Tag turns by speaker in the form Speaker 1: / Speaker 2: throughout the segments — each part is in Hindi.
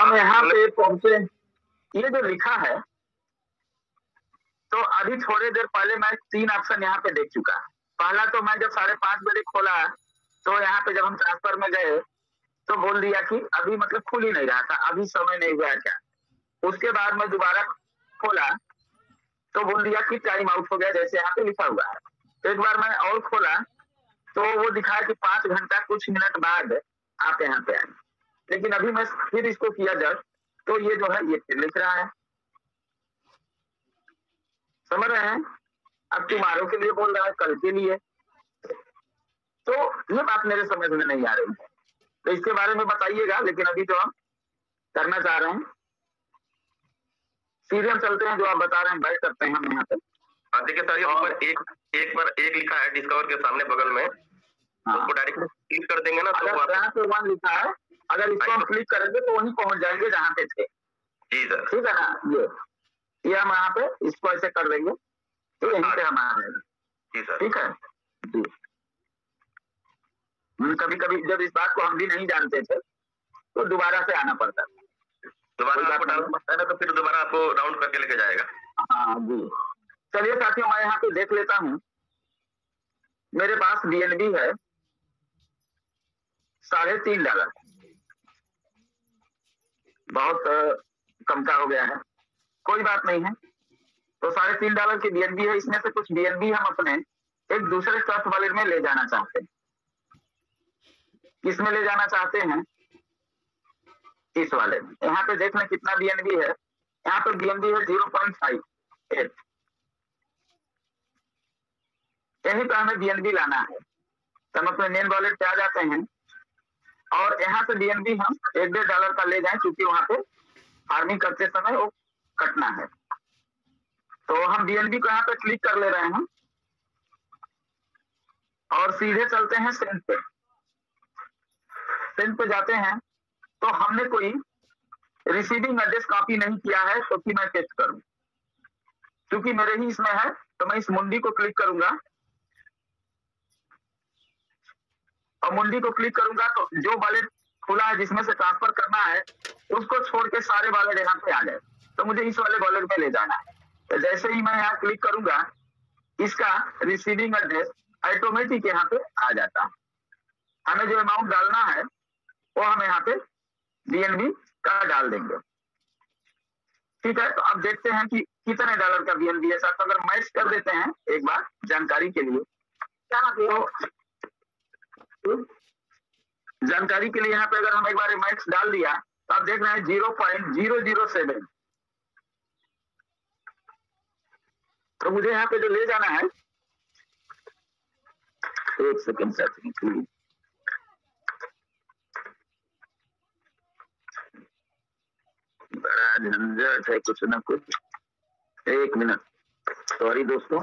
Speaker 1: हम यहाँ पे पहुंचे, ये जो लिखा है, तो अभी थोड़ी देर पहले मैं 3 ऑप्शन यहाँ पे देख चुका। पहला तो मैं जब 5:30 बजे खोला तो यहाँ पे जब हम ट्रांसफर में गए तो बोल दिया कि अभी मतलब खुल ही नहीं रहा था, अभी समय नहीं हुआ क्या। उसके बाद मैं दोबारा खोला तो बोल दिया कि टाइम आउट हो गया, जैसे यहाँ पे लिखा हुआ है। तो एक बार मैं और खोला तो वो दिखाया कि 5 घंटा कुछ मिनट बाद आप यहाँ पे आए। लेकिन अभी मैं फिर इसको किया जब, तो ये जो है ये फिर लिख रहा है। समझ रहे हैं? अब तुम्हारों के लिए बोल रहा है, कल के लिए। तो ये बात मेरे समझ में नहीं आ रही है, तो इसके बारे में बताइएगा। लेकिन अभी जो हम करना चाह रहे हैं, सीधे हम चलते हैं, जो आप बता रहे हैं बैठ करते हैं हम यहाँ पे।
Speaker 2: देखिए सर, ऊपर एक लिखा है डिस्कवर के सामने बगल में, उसको डायरेक्ट क्लिक कर देंगे ना, तो
Speaker 1: यहाँ पे 1 लिखा है, अगर इसको हम क्लिक करेंगे तो वहीं पहुंच जाएंगे जहाँ पे थे।
Speaker 2: जी सर,
Speaker 1: ठीक है ना? ये हम यहाँ पे इसको ऐसे कर देंगे तो यहीं पे हम आ जाएंगे।
Speaker 2: जी सर,
Speaker 1: ठीक है जी। कभी कभी जब इस बात को हम भी नहीं जानते थे तो दोबारा से आना पड़ता है,
Speaker 2: दोबारा आपको डाउन करना है ना, तो फिर दोबारा आपको राउंड करके लेके जाएगा।
Speaker 1: हाँ जी। चलिए साथियों, मैं यहाँ पे देख लेता हूँ। मेरे पास BNB है $3.5, बहुत कम का हो गया है, कोई बात नहीं है। तो $3.5 की BNB है, इसमें से कुछ BNB हम अपने एक दूसरे ट्रस्ट वॉलेट में ले जाना चाहते हैं। किसमें ले जाना चाहते हैं? इस वाले में। यहाँ पे देख लें कितना BNB है। यहाँ पे BNB है 0.58। यहीं पे हमें BNB लाना है, तो हम अपने मेन वॉलेट पे आ जाते हैं और यहाँ से BNB हम $1.5 का ले जाएं, क्योंकि वहां पे फार्मिंग करते समय वो कटना है। तो हम BNB को यहाँ पे क्लिक कर ले रहे हैं और सीधे चलते हैं सेंड पे। सेंड पे जाते हैं तो हमने कोई रिसीविंग एड्रेस कॉपी नहीं किया है, तो कि मैं टेस्ट करूं, क्योंकि मेरे ही इसमें है। तो मैं इस मुंडी को क्लिक करूंगा और मुंडी को क्लिक करूंगा तो जो वॉलेट खुला है जिसमें से ट्रांसफर करना है उसको छोड़ के सारे वॉलेट यहाँ पे आ जाए। तो मुझे इस वाले वॉलेट में ले जाना है। तो जैसे ही मैं यहाँ क्लिक करूंगा, इसका रिसीविंग एड्रेस ऑटोमेटिक यहाँ पे आ जाता है। हमें जो अमाउंट डालना है वो हम यहाँ पे BNB का डाल देंगे। ठीक है, तो अब देखते हैं कि कितने डॉलर का BNB है। साथ अगर मैच कर देते हैं एक बार जानकारी के लिए, तो जानकारी के लिए यहाँ पे अगर हम एक बार मैच डाल दिया तो आप देख रहे हैं 0.007। तो मुझे यहाँ पे जो ले जाना है, एक सेकंड प्लीज। बड़ा झंझट है कुछ ना कुछ। 1 मिनट, सॉरी दोस्तों।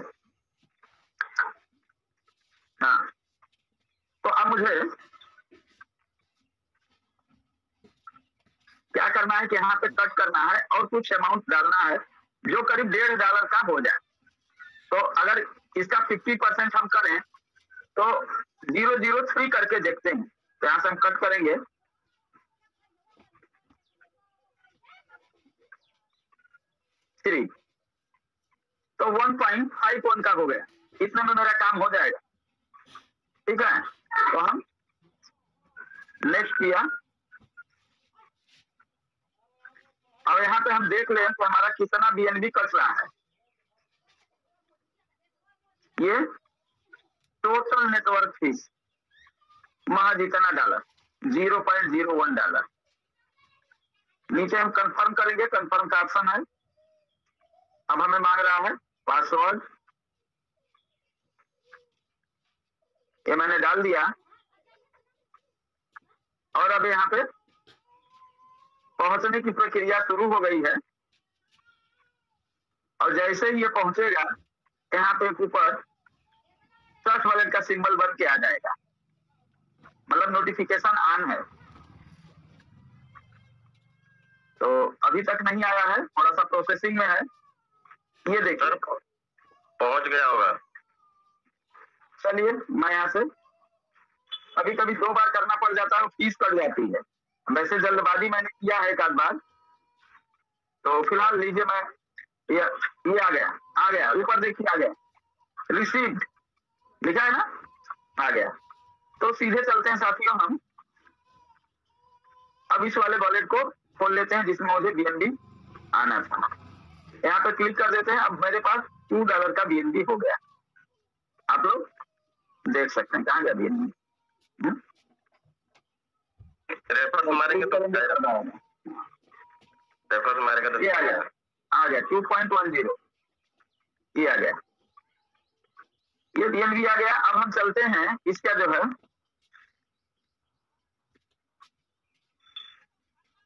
Speaker 1: हाँ, तो अब मुझे क्या करना है कि यहाँ पे कट करना है और कुछ अमाउंट डालना है जो करीब $1.5 का हो जाए। तो अगर इसका 50% हम करें तो 003 करके देखते हैं। तो यहाँ से हम कट करेंगे, तो 1.51 का हो गया। इतने में मेरा काम हो जाएगा। ठीक है, तो हम नेक्स्ट किया। अब यहाँ पे हम देख लें तो हमारा कितना BNB कट रहा है। ये टोटल नेटवर्क फीस महज इतना $, $0.01। नीचे हम कंफर्म करेंगे, कंफर्म का ऑप्शन है। अब हमें मांग रहा है पासवर्ड, ये मैंने डाल दिया और अब यहाँ पे पहुंचने की प्रक्रिया शुरू हो गई है। और जैसे ही ये पहुंचेगा, यहाँ पे ऊपर ट्रस्ट वॉलेट का सिंबल बन के आ जाएगा, मतलब नोटिफिकेशन ऑन है। तो अभी तक नहीं आया है, थोड़ा सा प्रोसेसिंग में है। ये देखिए
Speaker 2: पहुंच गया होगा।
Speaker 1: चलिए मैं यहाँ से, कभी कभी 2 बार करना पड़ जाता है, फीस कट जाती है। वैसे जल्दबाजी मैंने किया है एक आध बार, तो फिलहाल लीजिए मैं ये आ गया ऊपर देखिए, आ गया रिसीव्ड लिखा है ना, आ गया। तो सीधे चलते हैं साथियों हम अब इस वाले वॉलेट को खोल लेते हैं जिसमें मुझे BNB आना था। यहाँ पे क्लिक कर देते हैं। अब मेरे पास $2 का BNB हो गया, आप लोग देख सकते हैं। कहाँ गया BNB?
Speaker 2: रेफर हमारे के तो रेफर हमारे का तो
Speaker 1: ये आ गया 2.10, ये आ गया, ये BNB आ गया। अब हम चलते हैं इसका जो है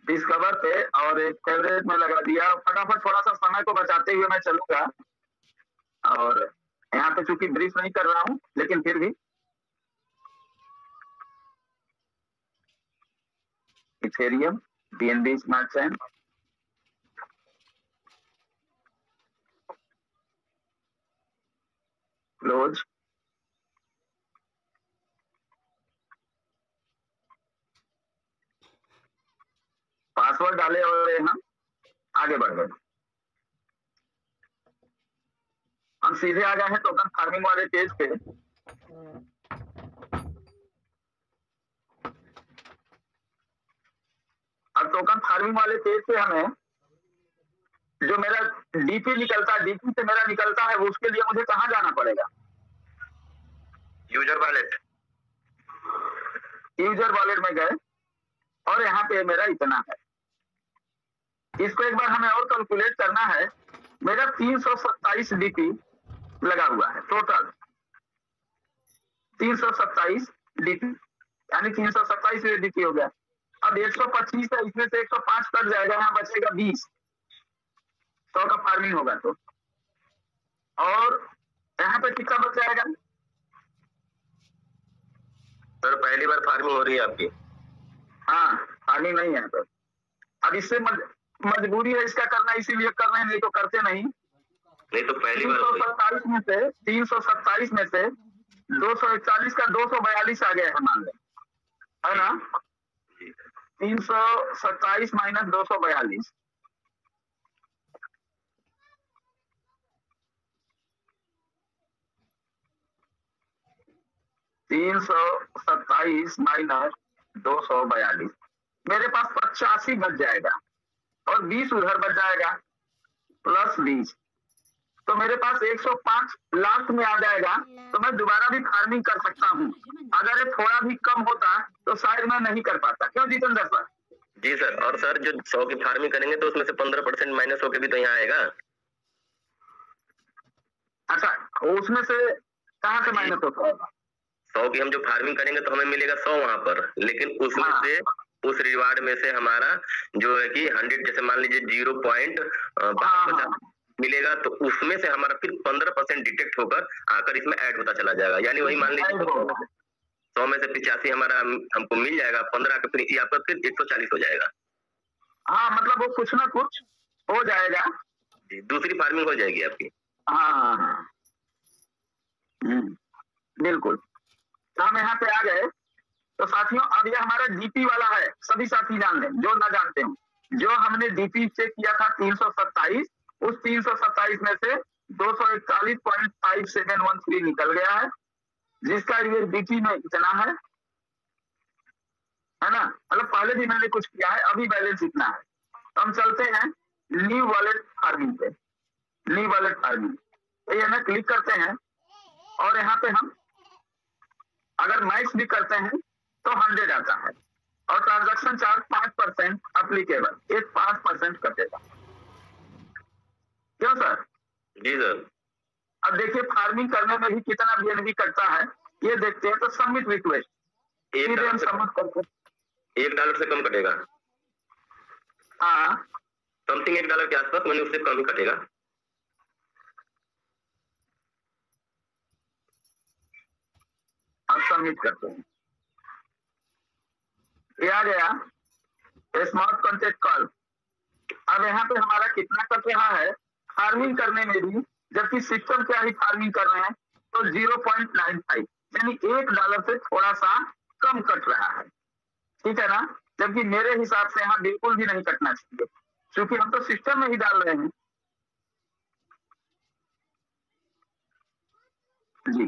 Speaker 1: डिस्कवर पे और एक फेवरेट में लगा दिया। फटाफट थोड़ा सा समय को बचाते हुए मैं चलूंगा, और यहाँ पे चूंकि ब्रीफ नहीं कर रहा हूँ लेकिन फिर भी Ethereum BNB smart chain, close, password डाले और हम आगे बढ़ गए। हम सीधे आ गए हैं टोकन फार्मिंग वाले पेज पे। अब टोकन फार्मिंग वाले पेज पे हमें जो मेरा DP निकलता है, DP से मेरा निकलता है, वो उसके लिए मुझे कहाँ जाना पड़ेगा?
Speaker 2: User wallet.
Speaker 1: यूजर वॉलेट में गए और यहाँ पे मेरा इतना है। इसको एक बार हमें और कैलकुलेट करना है। मेरा 327 DP लगा हुआ है, टोटल 327 DP, यानी 327 DP हो गया। अब 125 है, इसमें से 105 कट जाएगा, यहाँ बचेगा 20। 100 का फार्मिंग होगा तो, और यहाँ पे कितना बच जाएगा?
Speaker 2: सर पहली बार फार्मिंग हो रही है आपकी?
Speaker 1: हाँ, फार्मिंग नहीं है तो अब इससे मजबूरी है इसका करना, इसीलिए कर रहे हैं, नहीं तो करते नहीं।
Speaker 2: तो पहली बार
Speaker 1: 327 में से 327 में से 241 का 242 आ गया है, मान लें, है ना? 327 माइनस 242, माइनस 242, मेरे पास 85 बच जाएगा और 20 उधर बच जाएगा प्लस 20, तो मेरे पास 105 लास्ट में आ जाएगा। तो मैं दोबारा भी फार्मिंग कर सकता हूँ। अगर ये थोड़ा भी कम होता तो शायद मैं नहीं कर पाता। क्यों जितेंद्र सर?
Speaker 2: जी सर। और सर जो 100 की फार्मिंग करेंगे तो उसमें से 15% माइनस होके भी तो यहाँ आएगा।
Speaker 1: अच्छा, उसमें से कहाँ से माइनस होता है?
Speaker 2: 100 की हम जो फार्मिंग करेंगे तो हमें मिलेगा 100 वहां पर, लेकिन उसमें से उस रिवार्ड में से हमारा जो है कि 100, जैसे मान लीजिए 0.52 मिलेगा, तो उसमें से हमारा फिर 15% डिटेक्ट होकर आकर इसमें ऐड होता चला जाएगा। यानी वही मान लीजिए 100 में से 85 हमारा हमको मिल जाएगा, 15 का फिर आपका फिर 140 हो जाएगा।
Speaker 1: हाँ, मतलब वो कुछ ना कुछ हो जाएगा,
Speaker 2: दूसरी फार्मिंग हो जाएगी आपकी।
Speaker 1: हाँ, बिल्कुल। तो हम यहाँ पे आ गए। तो साथियों अब ये हमारा DP वाला है, सभी साथी जान लें जो ना जानते हो। जो हमने DP चेक किया था 327, उस 327 में से 241.5713 निकल गया है, जिसका ये DP में इतना है ना? मतलब पहले भी मैंने कुछ किया है, अभी बैलेंस इतना है। तो हम चलते हैं न्यू वॉलेट फार्मिंग पे। न्यू वॉलेट फार्मिंग ये ना क्लिक करते हैं और यहाँ पे हम अगर मैक्स भी करते हैं तो 100 आता है, और ट्रांजैक्शन चार्ज 5% अप्लीकेबल, एक 5% कटेगा। क्यों सर?
Speaker 2: जी सर।
Speaker 1: अब देखिए फार्मिंग करने में भी कितना BNB कटता है, ये देखते हैं। तो सबमिट रिक्वेस्ट, सबमिट करते
Speaker 2: $1 से कम कटेगा।
Speaker 1: हाँ,
Speaker 2: समथिंग $1 के आसपास, मैंने उससे कम ही कटेगा।
Speaker 1: अब सबमिट करते हैं, ये आ गया स्मार्ट कॉन्टेक्ट कॉल। अब यहाँ पे हमारा कितना कट रहा है फार्मिंग करने में भी, जबकि सिस्टम क्या ही फार्मिंग कर रहे हैं, तो 0.95, यानी $1 से थोड़ा सा कम कट रहा है। ठीक है ना? जबकि मेरे हिसाब से यहाँ बिल्कुल भी नहीं कटना चाहिए, क्योंकि हम तो सिस्टम में ही डाल रहे हैं। जी,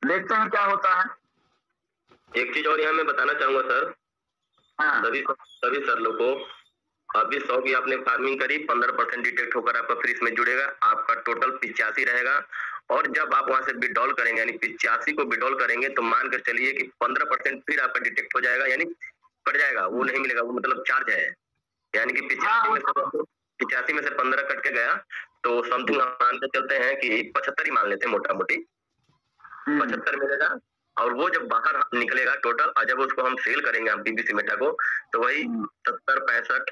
Speaker 1: देखते हैं क्या होता है।
Speaker 2: एक चीज और यहाँ मैं बताना चाहूंगा सर,
Speaker 1: हाँ,
Speaker 2: सभी सर लोग को, अभी 100 की आपने फार्मिंग करी, 15% डिटेक्ट होकर आपका फ्रीज में जुड़ेगा, आपका टोटल 85 रहेगा। और जब आप वहां से विड्रॉल करेंगे, यानी 85 को विड्रॉल करेंगे, तो मान कर चलिए कि 15% फिर आपका डिटेक्ट हो जाएगा, यानी कट जाएगा, वो नहीं मिलेगा, वो मतलब चार्ज है। यानी कि 85 में से 15 कट के गया, तो समथिंग मान के चलते हैं कि 75 ही मान लेते हैं मोटा मोटी, 75 मिलेगा। और वो जब बाहर निकलेगा टोटल, और जब उसको हम सेल करेंगे हम पीबीसी मेटा को, तो वही 70-65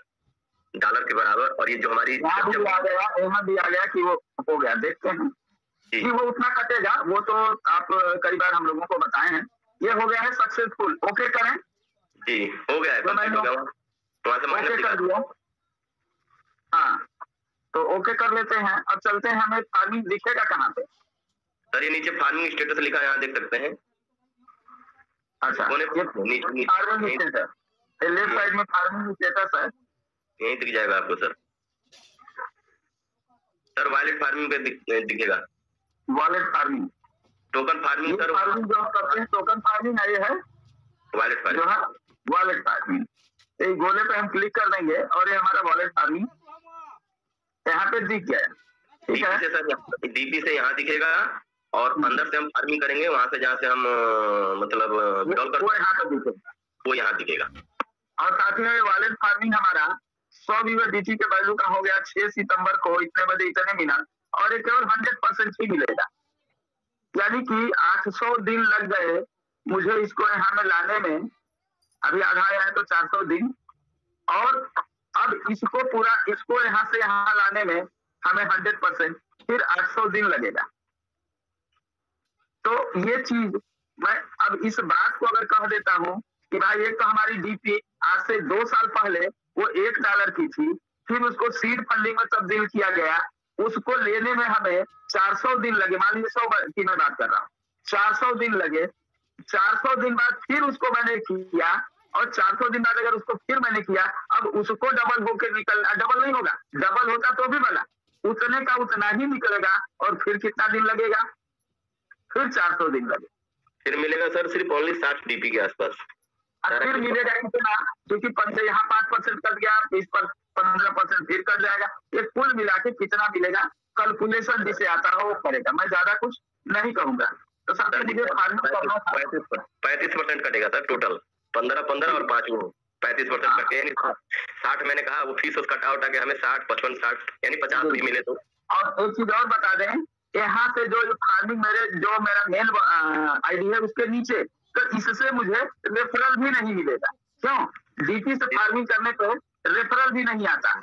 Speaker 2: डॉलर के बराबर। और ये जो हमारी
Speaker 1: यहाँ भी आ गया कि वो हो गया, देखते हैं कि वो उतना कटेगा, वो तो आप कई बार हम लोगों को बताए हैं। ये हो गया है सक्सेसफुल, ओके करें
Speaker 2: जी, हो गया है,
Speaker 1: ओके कर दिया। हाँ, तो ओके कर लेते हैं। अब चलते हैं, हमें फार्मिंग दिखेगा कहाँ पे?
Speaker 2: सर ये नीचे फार्मिंग स्टेटस लिखा है, यहाँ देख सकते हैं।
Speaker 1: अच्छा, फार्मिंग स्टेटस लेफ्ट साइड में फार्मिंग स्टेटस है,
Speaker 2: यहीं दिख जाएगा आपको सर। सर वॉलेट फार्मिंग पे दिखेगा,
Speaker 1: wallet farming,
Speaker 2: token farming. Sir
Speaker 1: farming जो करते हैं टोकन फार्मिंग है, ये है
Speaker 2: वॉलेट फार्मिंग,
Speaker 1: जो है वॉलेट फार्मिंग। तो गोले पे हम क्लिक कर देंगे और ये हमारा वॉलेट फार्मिंग यहाँ पे दिख गया। ठीक है
Speaker 2: सर, डीपी से यहाँ दिखेगा, और अंदर से हम फार्मिंग करेंगे, वहां से जहाँ से हम मतलब विड्रॉल करते हैं, वो यहाँ दिखेगा।
Speaker 1: और साथ में वॉलेट फार्मिंग हमारा 100 USDT के वैल्यू का हो गया 6 सितंबर को, इतने बजे इतने मिनट, और ये केवल 100% ही मिलेगा। यानी कि 800 दिन लग गए मुझे इसको यहाँ में लाने में, अभी आधा आया है तो 400 दिन, और अब इसको यहाँ से यहाँ लाने में हमें 100%, फिर 800 दिन लगेगा। तो ये चीज मैं अब इस बात को अगर कह देता हूँ कि भाई एक तो हमारी डीपी आज से 2 साल पहले वो $1 की थी, फिर उसको सीड फंडिंग में तब्दील किया गया, उसको लेने में हमें 400 दिन लगे, मान लीजिए 100 की मैं बात कर रहा हूँ, 400 दिन लगे। 400 दिन बाद फिर उसको मैंने किया, और 400 दिन बाद अगर उसको फिर मैंने किया, अब उसको डबल होकर डबल नहीं होगा, डबल होता तो भी भला उतने का उतना ही निकलेगा, और फिर कितना दिन लगेगा? फिर 400 दिन लगे,
Speaker 2: फिर मिलेगा सर सिर्फ ओनली 60 डीपी के आसपास।
Speaker 1: फिर मिलेगा कितना? क्योंकि यहाँ 5% कट गया, 15% फिर कट जाएगा, ये कुल मिला के कितना मिलेगा? कैलकुलेशन जिसे आता है वो करेगा, मैं ज्यादा कुछ नहीं कहूंगा। तो साथ में मुझे
Speaker 2: 35% कटेगा सर टोटल, 15 और 5 वो 35% कटे, यानी 60 मैंने कहा, वो फीस उसका काटा के हमें 60, 55, 60 यानी 50 भी मिले तो।
Speaker 1: और एक चीज और बता दें, यहाँ से जो फार्मिंग मेरा मेन आईडी है उसके नीचे, तो इससे मुझे रेफरल भी नहीं मिलेगा। क्यों? डीपी से फार्मिंग करने पे रेफरल भी नहीं आता है।